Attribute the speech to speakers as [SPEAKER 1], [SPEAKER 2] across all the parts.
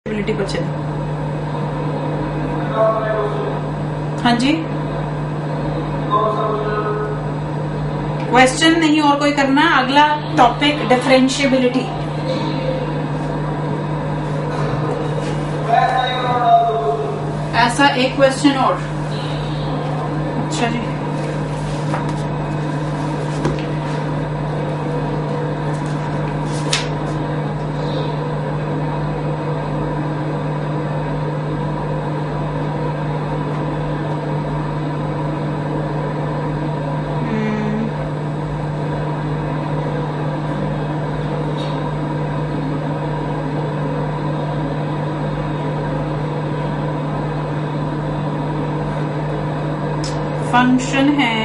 [SPEAKER 1] Differentiability पर चले। हाँ जी, क्वेश्चन नहीं और कोई करना। अगला टॉपिक डिफरेंशिएबिलिटी। ऐसा एक क्वेश्चन और। अच्छा जी, फंक्शन है,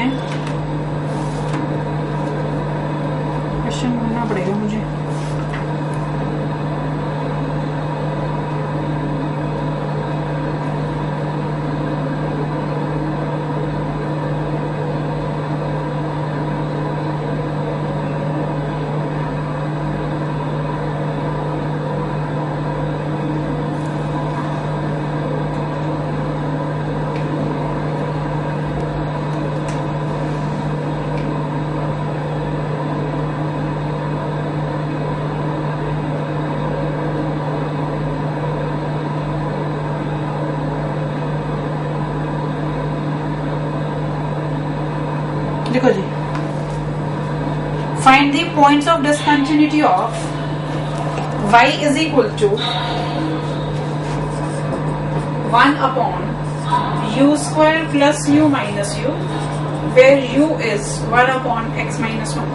[SPEAKER 1] क्वेश्चन ढूंढना पड़ेगा मुझे। देखो जी, find the points of discontinuity of y is equal to 1/u² plus u minus u, where u is 1/x-1।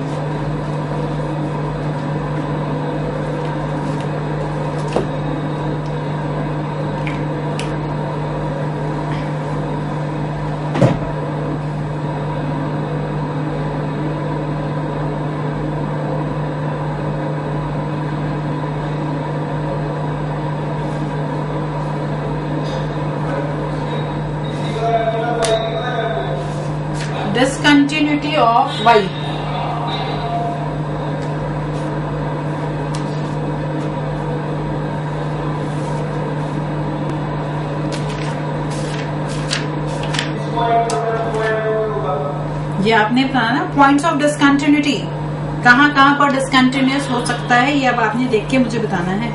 [SPEAKER 1] Discontinuity of y. ये आपने बताया ना पॉइंट्स ऑफ डिसकंटिन्यूटी, कहाँ कहाँ पर डिसकंटिन्यूअस हो सकता है, ये अब आपने देख के मुझे बताना है।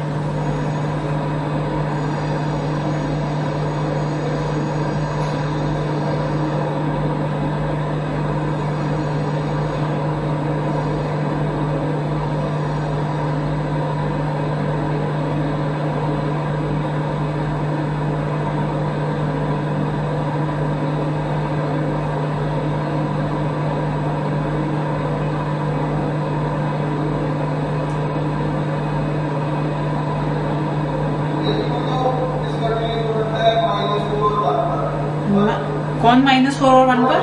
[SPEAKER 1] कौन -4 और 1 पर?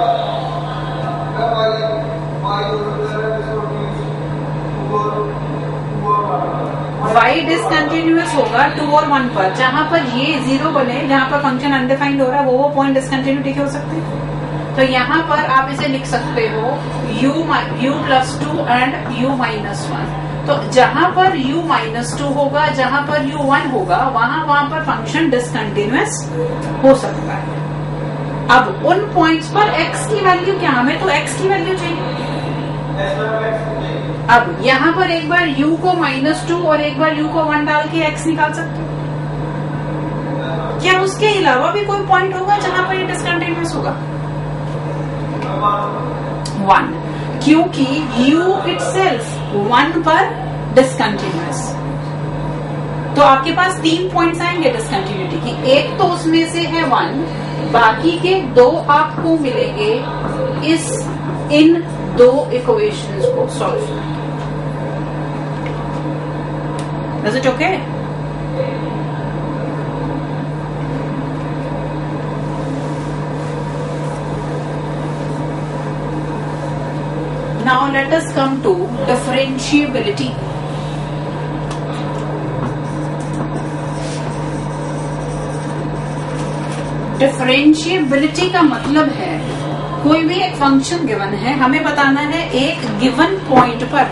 [SPEAKER 1] y डिसकंटिन्यूअस होगा 2 और 1 पर, जहां पर ये 0 बने, जहां पर फंक्शन अनडिफाइंड हो रहा है, वो पॉइंट डिसकंटिन्यूटी के हो सकते हैं। तो यहाँ पर आप इसे लिख सकते हो u+2 एंड u-1। तो जहां पर u-2 होगा, जहां पर u1 होगा, वहां पर फंक्शन डिसकंटिन्यूअस हो सकता है। अब उन पॉइंट्स पर x की वैल्यू क्या, हमें तो x की वैल्यू चाहिए। अब यहाँ पर एक बार u को -2 और एक बार u को 1 डाल के x निकाल सकते हो। क्या उसके अलावा भी कोई पॉइंट होगा जहां पर ये डिसकंटिन्यूअस होगा? 1, क्योंकि u इटसेल्फ 1 पर डिसकंटिन्यूअस। तो आपके पास 3 पॉइंट्स आएंगे डिसकंटिन्यूटी की, एक तो उसमें से है 1, बाकी के 2 आपको मिलेंगे इन 2 इक्वेशंस को सॉल्व करके। Is it okay? Now let us come to differentiability. Differentiability का मतलब है कोई भी एक फंक्शन गिवन है, हमें बताना है एक गिवन पॉइंट पर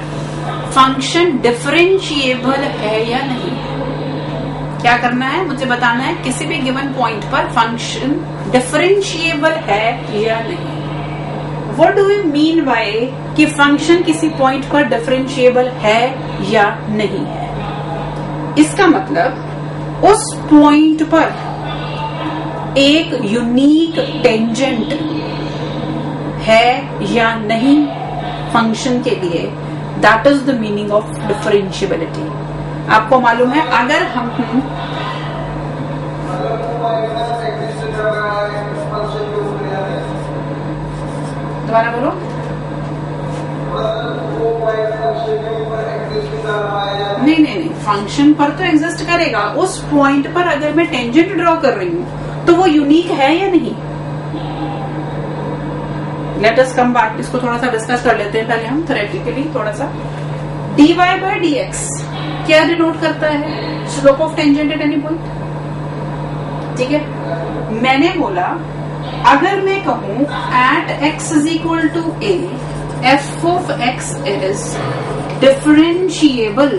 [SPEAKER 1] फंक्शन डिफरेंशिएबल है या नहीं। क्या करना है, मुझे बताना है किसी भी गिवन पॉइंट पर फंक्शन डिफरेंशिएबल है या नहीं। What do we mean by कि फंक्शन किसी पॉइंट पर डिफरेंशिएबल है या नहीं है? इसका मतलब उस पॉइंट पर एक यूनिक टेंजेंट है या नहीं फंक्शन के लिए, that is the meaning of differentiability. आपको मालूम है अगर हम दोबारा बोलो, नहीं, फंक्शन पर तो एग्जिस्ट करेगा, उस पॉइंट पर अगर मैं टेंजेंट ड्रॉ कर रही हूं तो वो यूनिक है या नहीं। लेट अस कम बैक, इसको थोड़ा सा डिस्कस कर लेते हैं पहले हम थ्योरेटिकली थोड़ा सा। dy by dx क्या डिनोट करता है? Slope of tangent at any point. ठीक है, मैंने बोला अगर मैं कहूं at x is equal to a f of x is differentiable,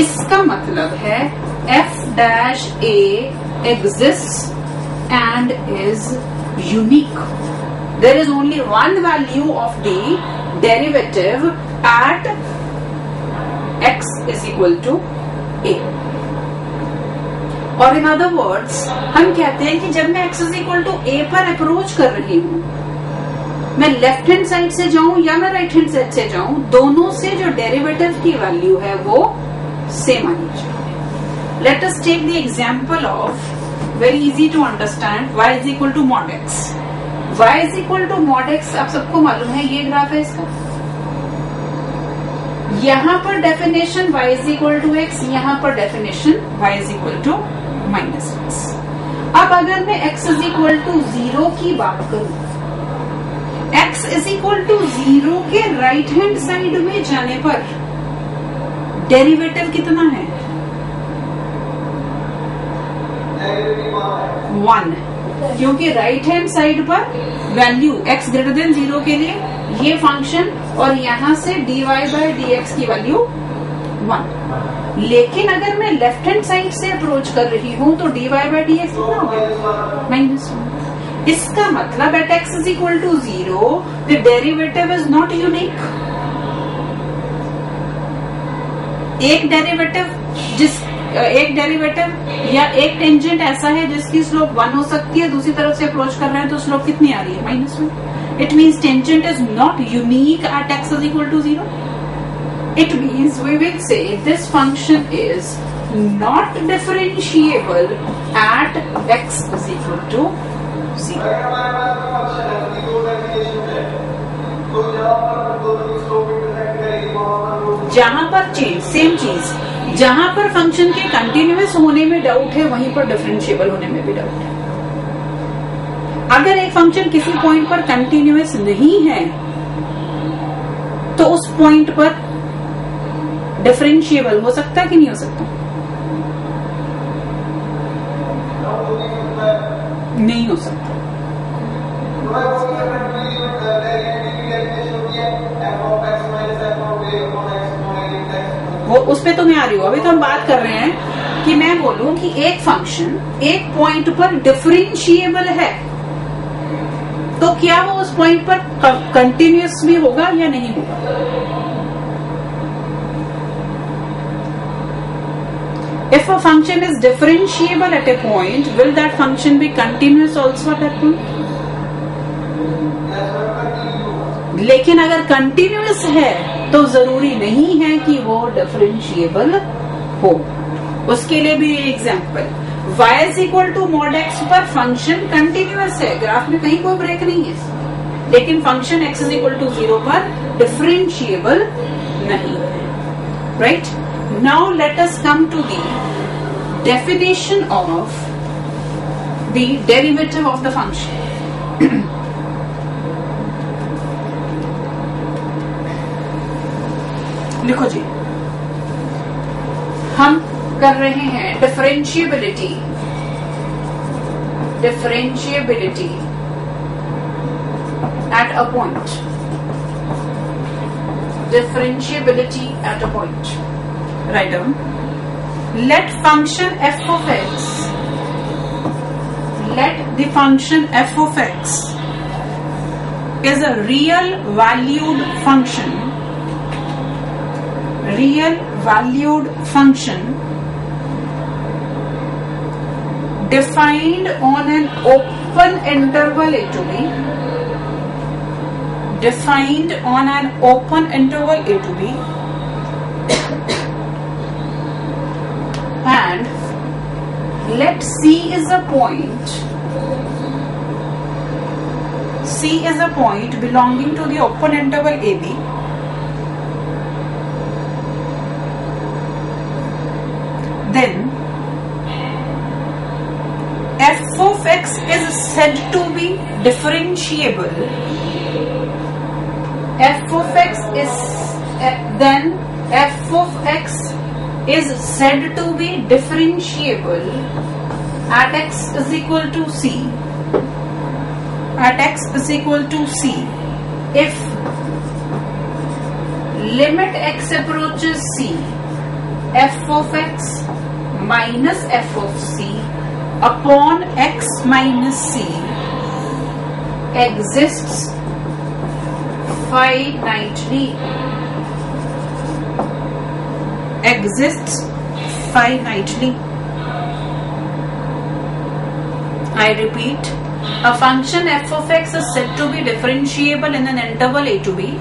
[SPEAKER 1] इसका मतलब है f dash a exists and is unique. There is only one value of the derivative at x is equal to a. और in other words हम कहते हैं कि जब मैं x is equal to a पर अप्रोच कर रही हूं, मैं लेफ्ट हैंड साइड से जाऊं या मैं राइट हैंड साइड से जाऊं, दोनों से जो डेरिवेटिव की वैल्यू है वो सेम आनी चाहिए। Let us take the example of very easy to understand y is equal to mod x. y is equal to mod x आप सबको मालूम है, ये ग्राफ है इसका। यहां पर definition y is equal to x, यहां पर definition y is equal to minus x। अब अगर मैं x is equal to 0 की बात करूं, x is equal to 0 के राइट हैंड साइड में जाने पर डेरिवेटिव कितना है? 1, क्योंकि राइट हैंड साइड पर वैल्यू x ग्रेटर देन 0 के लिए ये फंक्शन और यहां से dy by dx की वैल्यू 1। लेकिन अगर मैं लेफ्ट हैंड साइड से अप्रोच कर रही हूं तो dy by dx कितना होगा? -1। इसका मतलब at x is equal to 0 the derivative is not unique. एक डेरिवेटिव या एक टेंजेंट ऐसा है जिसकी स्लोप 1 हो सकती है, दूसरी तरफ से अप्रोच कर रहे हैं तो स्लोप कितनी आ रही है? -1। It means tangent is not unique at x is equal to 0। It means we will say this function is not differentiable at x is equal to 0। जहां पर चेंज सेम चीज, जहां पर फंक्शन के कंटिन्यूअस होने में डाउट है वहीं पर डिफरेंशिएबल होने में भी डाउट है। अगर एक फंक्शन किसी पॉइंट पर कंटिन्यूअस नहीं है तो उस पॉइंट पर डिफरेंशिएबल हो सकता है कि नहीं हो सकता? नहीं हो सकता। वो उस पे तो मैं आ रही हूँ, अभी तो हम बात कर रहे हैं कि मैं बोलूं कि एक फंक्शन एक पॉइंट पर डिफरेंशिएबल है तो क्या वो उस पॉइंट पर कंटिन्यूअस भी होगा या नहीं होगा? If a function is differentiable at a point, will that function be continuous also at that point? लेकिन अगर कंटिन्यूअस है तो जरूरी नहीं है कि वो डिफरेंशिएबल हो। उसके लिए भी example, y is equal to mod x पर फंक्शन कंटिन्यूअस है, ग्राफ में कहीं कोई ब्रेक नहीं है, लेकिन function x is equal to 0 पर डिफरेंशिएबल नहीं है। Right? Now let us come to the definition of the derivative of the function. लिखो जी, हम कर रहे हैं differentiability eight a point. Differentiability eight a point, write down. let function f of x, let the function f of x is a real valued function, real valued function defined on an open interval a to b, defined on an open interval a to b, and let C is a point, C is a point belonging to the open interval AB, then f of x is said to be differentiable, f of x is then f of x is said to be differentiable at x is equal to c, at x is equal to c if limit x approaches c, f of x minus f of c upon x minus c exists finitely, exists finitely. I repeat, a function f of x is said to be differentiable in an interval a to b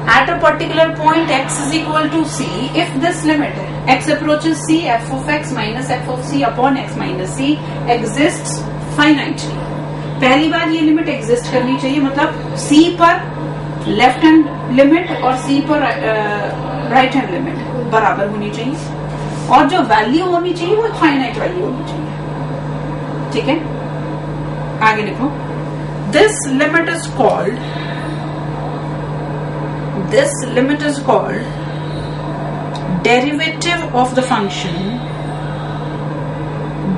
[SPEAKER 1] at a particular point x is equal to c if this limit x approaches c, f of x minus f of c upon x minus c exists finitely. पहली बार ये limit exist करनी चाहिए, मतलब c पर left hand limit और c पर right hand limit बराबर होनी चाहिए और जो वैल्यू होनी चाहिए वो फाइनाइट वैल्यू होनी चाहिए. ठीक है, आगे लिखो. This limit is called, this limit is called derivative of the function,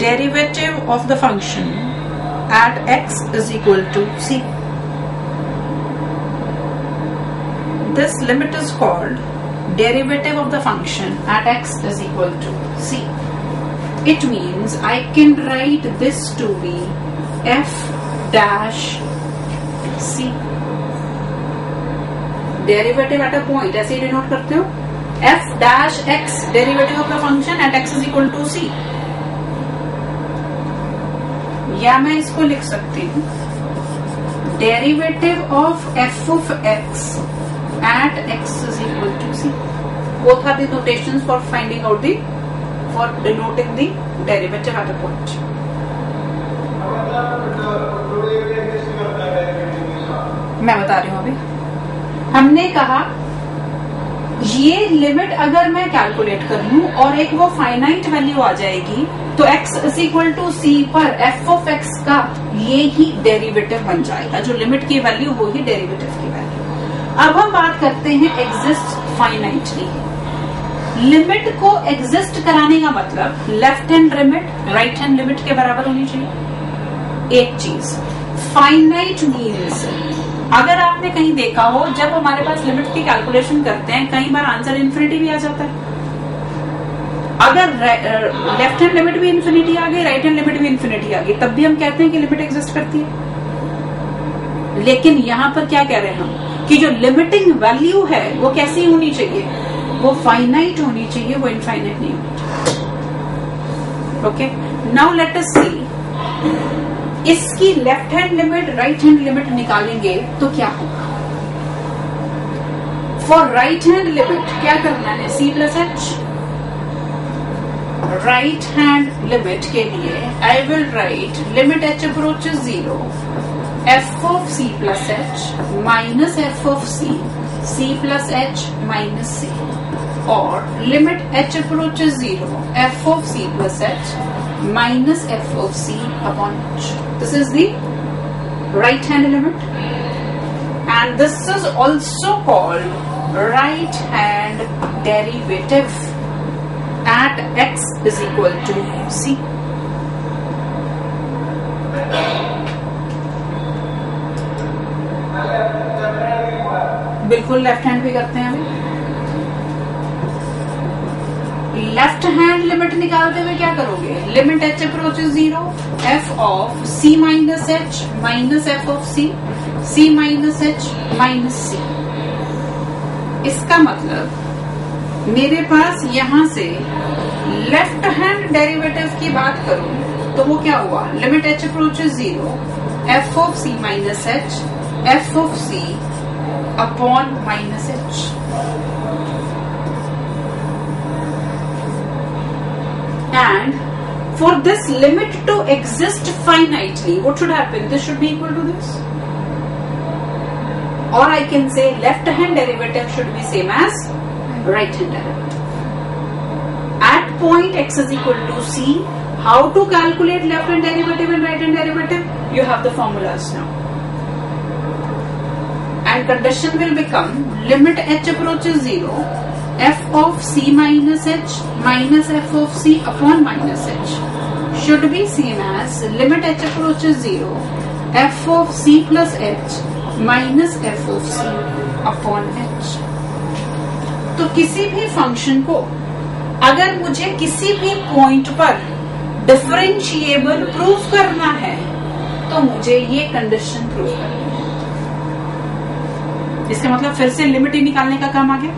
[SPEAKER 1] derivative of the function at x is equal to c. This limit is called derivative of the function at x is equal to c. It means I can write this to be f dash c. Derivative at a point ऐसे ही denote करते हो, f dash x derivative of the function at x is equal to c. या मैं इसको लिख सकती हूँ derivative of f of x at x is equal to c. Both are the notations for finding out the, for denoting the derivative at a point. मैं बता रही हूँ अभी. हमने कहा ये लिमिट अगर मैं कैलकुलेट कर लूं और एक वो फाइनाइट वैल्यू आ जाएगी तो x is equal to c पर f ऑफ x का ये ही डेरिवेटिव बन जाएगा. जो लिमिट की वैल्यू वो ही डेरिवेटिव की वैल्यू. अब हम बात करते हैं एग्जिस्ट फाइनाइटली. लिमिट को एग्जिस्ट कराने का मतलब left hand limit right hand limit के बराबर होनी चाहिए. एक चीज फाइनाइट मीन्स, अगर आपने कहीं देखा हो जब हमारे पास लिमिट की कैलकुलेशन करते हैं कई बार आंसर इन्फिनिटी भी आ जाता है. अगर लेफ्ट हैंड लिमिट भी इन्फिनिटी आ गई, राइट हैंड लिमिट भी इन्फिनिटी आ गई, तब भी हम कहते हैं कि लिमिट एग्जिस्ट करती है. लेकिन यहाँ पर क्या कह रहे हैं हम कि जो लिमिटिंग वैल्यू है वो कैसी होनी चाहिए, वो फाइनाइट होनी चाहिए, वो इनफाइनाइट नहीं होनी चाहिए. ओके, नाउ लेट अस सी इसकी left hand limit right hand limit निकालेंगे तो क्या होगा. फॉर राइट हैंड लिमिट क्या करना है, c plus H. Right hand limit के लिए I will write limit h approaches 0 f of c plus H minus f of c plus H minus c, और limit h approaches 0 f of c plus H minus f of c upon h. This is the right hand limit, and this is also called right hand derivative at x is equal to c. बिल्कुल left hand भी करते हैं अभी. Left hand limit निकालते हुए क्या करोगे, limit H approaches 0, F of C minus H minus F of C minus H minus C. इसका मतलब मेरे पास यहां से लेफ्ट हैंड डेरिवेटिव की बात करूं तो वो क्या हुआ, limit H approaches 0, F of C minus H F of C upon minus H. And for this limit to exist finitely, what should happen? This should be equal to this. Or I can say left hand derivative should be same as right hand derivative. At point x is equal to c, how to calculate left hand derivative and right hand derivative? You have the formulas now. And condition will become limit h approaches 0, f of c minus h minus f of c upon minus h should be same as limit h approaches 0, f of c plus h minus f of c upon h। तो किसी भी function को अगर मुझे किसी भी point पर differentiable proof करना है तो मुझे ये कंडीशन प्रूफ करनी है। इसका मतलब फिर से लिमिट ही निकालने का काम आ गया।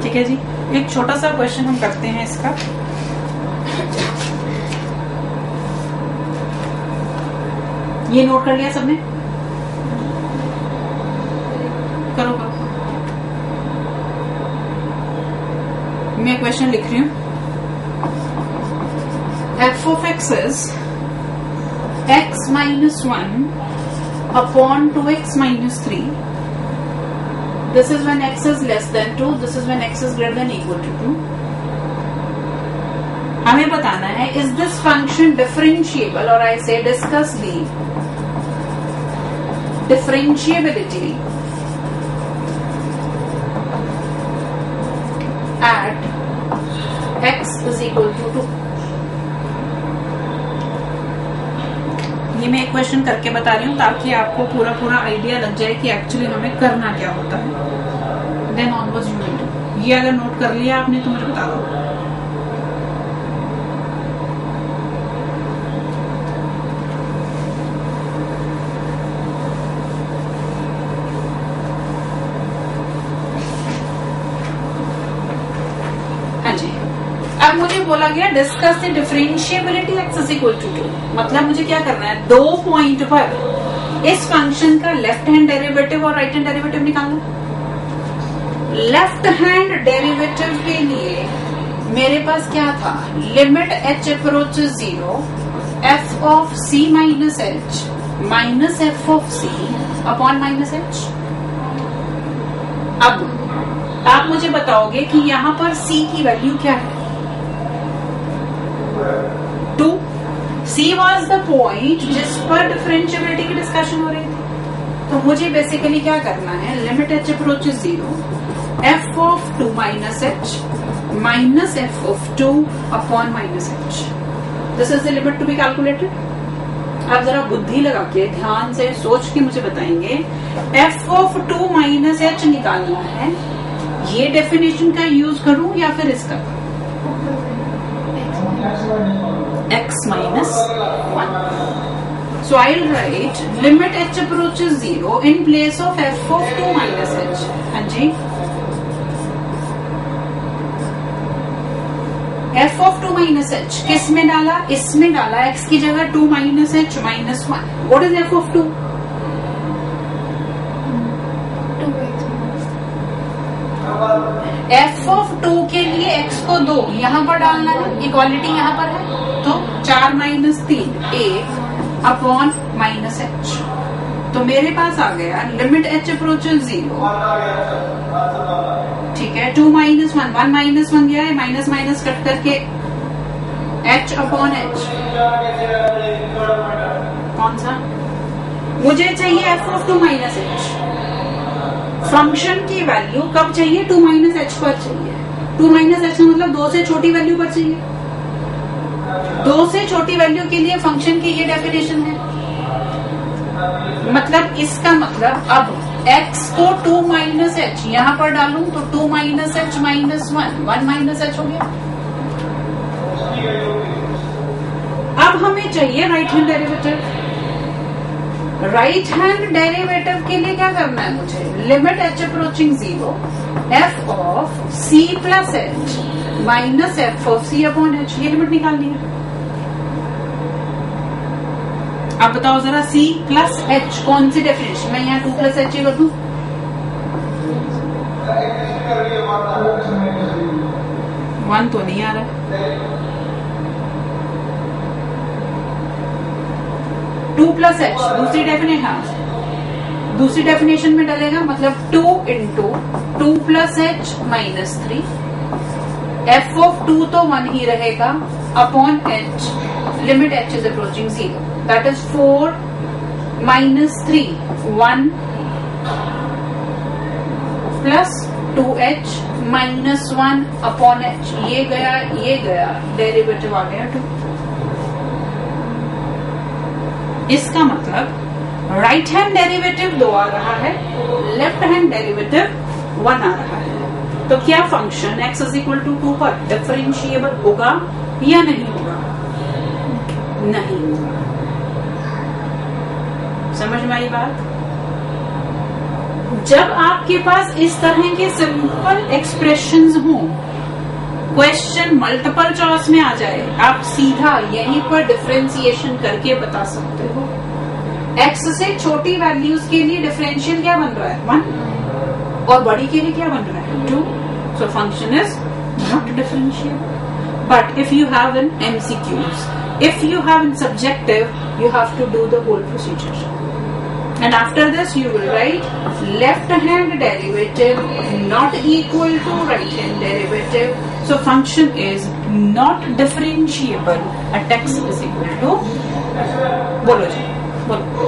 [SPEAKER 1] ठीक है जी, एक छोटा सा क्वेश्चन हम करते हैं इसका। ये नोट कर लिया सबने, करो करो। मैं क्वेश्चन लिख रही हूं, F of x is x minus 1 upon 2x minus 3. This is when x is less than 2. This is when x is greater than equal to 2. हमें बताना है is this function differentiable, or I say discuss the differentiability at x is equal to 2. ये मैं एक question करके बता रही हूँ ताकि आपको पूरा आइडिया लग जाए कि एक्चुअली हमें करना क्या होता है। Then onwards you will do. ये अगर नोट कर लिया आपने तो मुझे बता दो। हाँ जी, अब मुझे बोला गया discuss the differentiability X is equal to 2। मतलब मुझे क्या करना है, दो पॉइंट पर इस फंक्शन का लेफ्ट हैंड डेरिवेटिव और राइट हैंड डेरिवेटिव निकालना। लेफ्ट हैंड डेरिवेटिव के लिए मेरे पास क्या था, limit H approaches 0, F of C minus H minus F of C upon minus h. अब आप मुझे बताओगे कि यहां पर c की वैल्यू क्या है, 2। C was the point जिस पर डिफरेंशिएबिलिटी की डिस्कशन हो रही थी। तो मुझे बेसिकली क्या करना है, limit H approaches 0, F of 2 minus H minus F of 2 upon minus h. This is the limit to be calculated. आप जरा बुद्धि लगा के ध्यान से सोच के मुझे बताएंगे, एफ ऑफ 2 माइनस एच निकालना है, ये डेफिनेशन का यूज करूं या फिर इसका, x minus 1. So I'll write limit h approaches 0 in place of f of 2 minus h. हाँ जी, f of 2 minus h किस में डाला, इसमें डाला, x की जगह 2 minus h minus 1. What is f of 2? 2x. f of 2 के लिए x को 2 यहाँ पर डालना है, इक्वालिटी यहाँ पर है, तो 4 माइनस 3 1 अपॉन माइनस एच। तो मेरे पास आ गया लिमिट एच अप्रोचेस 0, ठीक है, 2 माइनस 1, 1 माइनस 1 गया है, माइनस माइनस कट करके h अपॉन h। कौन सा मुझे चाहिए, f of 2 minus H. Function की वैल्यू कब चाहिए, 2 माइनस एच पर चाहिए। 2 माइनस एच मतलब 2 से छोटी वैल्यू पर चाहिए। 2 से छोटी वैल्यू के लिए फंक्शन की ये डेफिनेशन है। मतलब इसका मतलब अब x को 2 माइनस एच यहां पर डालूं तो 2 minus H minus 1 minus H हो गया। अब हमें चाहिए right hand derivative. Right hand derivative के लिए क्या करना है मुझे, limit h approaching 0 f of c plus H minus F of c upon H, ये लिमिट निकालनी है। अब बताओ जरा c प्लस एच कौन सी डेफिनेशन, मैं यहाँ 2 प्लस एच ही कर दूं, वन तो नहीं आ रहा। 2 प्लस एच दूसरी डेफिनेशन में डलेगा, मतलब 2 into 2 plus H minus 3, F of 2 तो 1 ही रहेगा upon H, limit H is approaching 0, that is 4 minus 3 1 plus 2h minus 1 upon H, ये गया डेरिवेटिव आ गया 2। इसका मतलब राइट हैंड डेरिवेटिव 2 आ रहा है, लेफ्ट हैंड डेरिवेटिव 1 आ रहा है। तो क्या function x is equal to 2 पर डिफरेंशिएबल होगा या नहीं होगा? नहीं होगा। समझ में आई बात? जब आपके पास इस तरह के सिंपल एक्सप्रेशंस हो, क्वेश्चन मल्टीपल चॉइस में आ जाए, आप सीधा यहीं पर डिफरेंशिएशन करके बता सकते हो। x से छोटी वैल्यूज के लिए डिफरेंशियल क्या बन रहा है 1, और बड़ी के लिए क्या बन रहा है 2, so function is not differentiable. But if you have in MCQs, if you have in subjective, you have to do the whole procedure. And after this you will write left hand derivative not equal to right hand derivative. So function is not differentiable at x is equal to, बोलो जी बोलो,